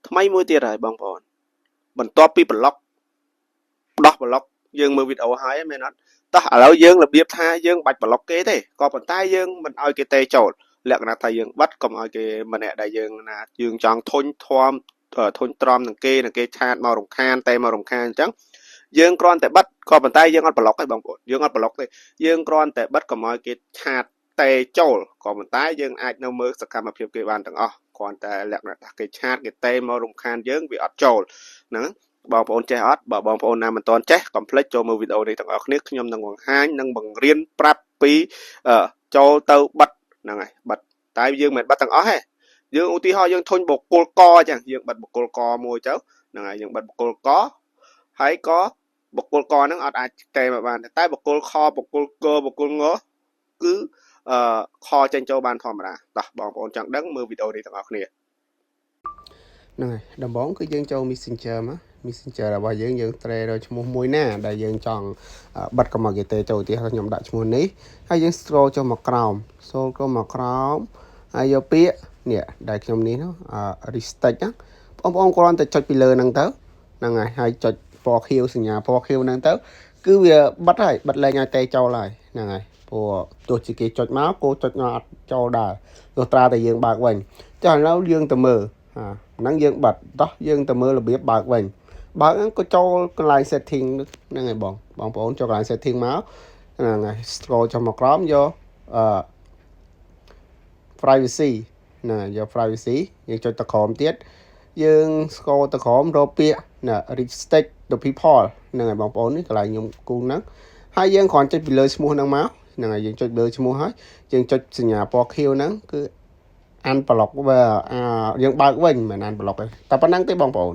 ថ្មីមួយទៀតហើយបងប្អូនបន្ទាប់ពីប្លុកដោះប្លុកយើងមើលវីដេអូហើយមែនអត់តោះឥឡូវយើងរបៀបថាយើងបាច់ប្លុកគេទេក៏ប៉ុន្តែយើងមិនឲ្យគេទេចូលលក្ខណៈថាយើងបិទកុំឲ្យគេម្នាក់ដែលយើងចង់ធុញទ្រាំធុញទ្រាំនឹងគេឆាតមករំខានតែមករំខានអញ្ចឹងយើងគ្រាន់តែបិទក៏ប៉ុន្តែយើងអត់ប្លុកទេបងប្អូនយើងអត់ប្លុកទេយើងគ្រាន់តែបិទកុំឲ្យគេឆាតតែចូលក៏ប៉ុន្តែយើងអាចនៅមើលសកម្មភាពគេបានទាំងអស់គ្រាន់តែលក្ខណៈថាគេឆាតគេតែមករំខានយើងវាអត់ចូលហ្នឹងបងប្អូនចេះអត់បើបងប្អូនណាមិនទាន់ចេះកុំភ្លេចចូលមើលវីដេអូនេះទាំងអស់គ្នាខ្ញុំនឹងបង្ហាញនិងបង្រៀនប្រាប់ពីចូលទៅបិទហ្នឹងហើយបិទតែយើងមិនបិទទាំងអស់ទេយើងឧទាហរណ៍យើងធុញបុគ្គលកអញ្ចឹងយើងបិទបុគ្គលកមួយទៅហ្នឹងហើយយើងបិទបុគ្គលកហើយក៏បុគ្គលកហ្នឹងអត់អាចតែមកបានតែបុគ្គលខបុគ្គលកបុគ្គលងគឺខចេញចូលបានធម្មតាតោះបងប្អូនចង់ដឹងមើលវីដេអូនេះទាំងអស់គ្នាហ្នឹងហើយដំបូងគឺយើងចូល Messenger មក Messenger របស់យើងត្រេរកឈ្មោះមួយណាដែលយើងចង់បិទកុំឲ្យគេទេចូលទីខ្ញុំដាក់ឈ្មោះនេះហើយយើង scroll ចុះមកក្រោម ហើយយកពាក្យនេះដែលខ្ញុំនេះrestrict ណាបងប្អូនគ្រាន់តែចុចពីលើហ្នឹងទៅហ្នឹងហើយចុចពណ៌ខៀវសញ្ញាពណ៌ខៀវហ្នឹងទៅគឺវាបិទហើយបិទលែងឲ្យទេចូលហើយហ្នឹងហើយព្រោះទោះជាគេចុចមកគោចុចមកអត់ចូលដែរទោះត្រាតែយើងបើកវិញចុះឥឡូវយើងទៅមើលហ្នឹងយើងបិទតោះយើងទៅមើលរបៀបបើកវិញបើកហ្នឹងក៏ចូលកន្លែង setting ហ្នឹងហើយបងប្អូនចូលកន្លែង setting មកហ្នឹងហើយ scroll ចុះមកក្រោមយកprivacy ណាយក privacy យើងចុចទៅក្រោមទៀតយើង scroll ទៅក្រោមរកពាក្យណា restrict the people ហ្នឹងហើយបងប្អូននេះកន្លែងខ្ញុំគូហ្នឹងហើយយើងគ្រាន់ចុចពីលើឈ្មោះហ្នឹងមកហ្នឹងហើយយើងចុចលើឈ្មោះហើយយើងចុចសញ្ញាពណ៌ខៀវហ្នឹងគឺunblock យើងបើកវិញមិនunblockទេតែប៉ុណ្្នឹងទេបងប្អូន